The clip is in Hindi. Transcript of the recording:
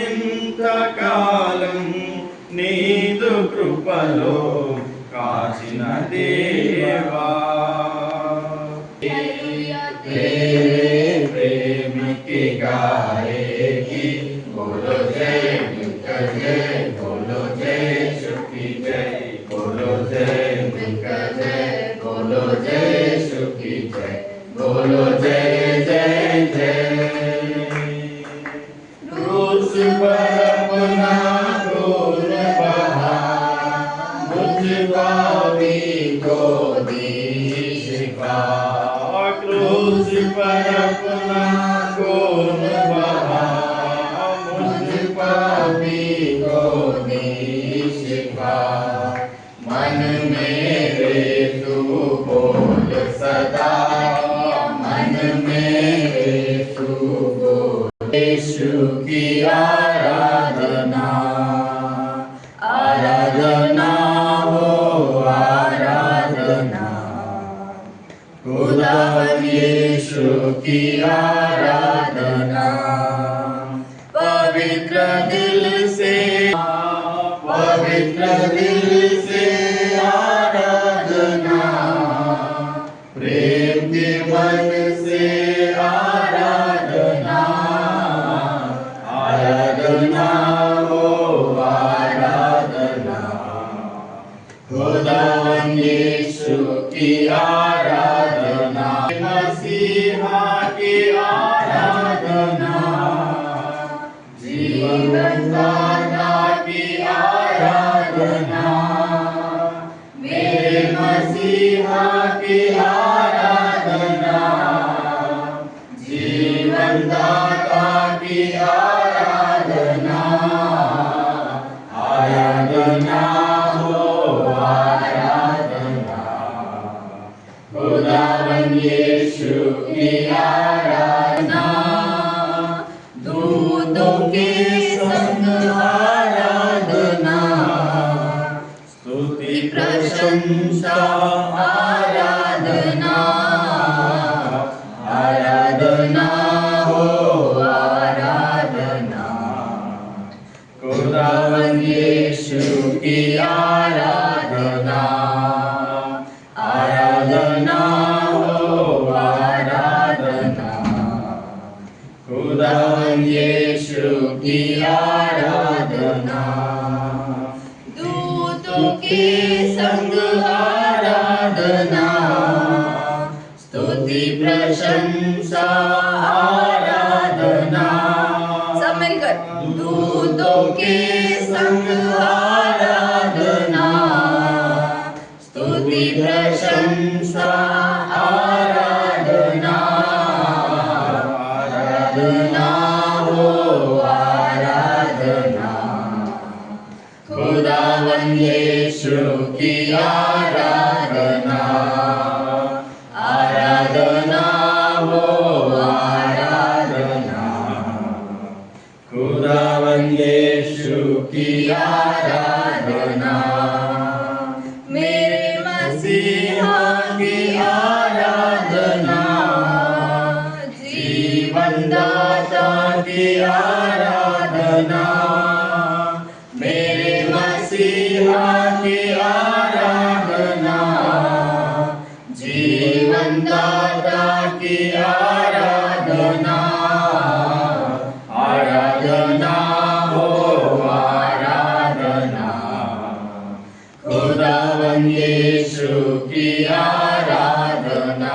ఇంతకాలం నీదు కృపలో కాచిన దేవా प्रेम की गाएगी बोलो जय मिलकर जय बोलो जय सुखी जय बोलो जय मिलकर जय बोलो जय सुखी जय बोलो जय जय जय क्रूस पर अपना खून बहा मुझ पापी को दी शिफा क्रूस पर अपना खून बहा मुझ पापी को दी शिफा मन मेरे तू बोल सदा मन मेरे तू बोल यीशु की आराधना आराधना हो आराधना खुदावन यीशु की आराधना पवित्र दिल से आराधना प्रेम के मन से आराधना आराधना हो आराधना खुदावन यीशु की आराधना मसीहा की आराधना जीवन दाता की आराधना मेरे मसीहा की आराधना जीवन दाता की आराधना आराधना हो आराधना खुदावन यीशु की आराधना दूतों के संग आराधना स्तुति प्रशंसा आराधना आराधना हो आराधना खुदावन यीशु की आराधना आराधना हो आराधना खुदावन यीशु की आराधना दूतों के संग आराधना स्तुति प्रशंसा आराधना सब मिलकर दूतों के संग आराधना स्तुति प्रशंसा आराधना आराधना हो आराधना खुदावन यीशु की आराधना आराधना हो आराधना खुदावन यीशु की आराधना मेरे मसीहा की आराधना जीवन दाता की आराधना मेरे मसीहा की आराधना जीवन दाता की आराधना आराधना हो आराधना खुदावन यीशु की आराधना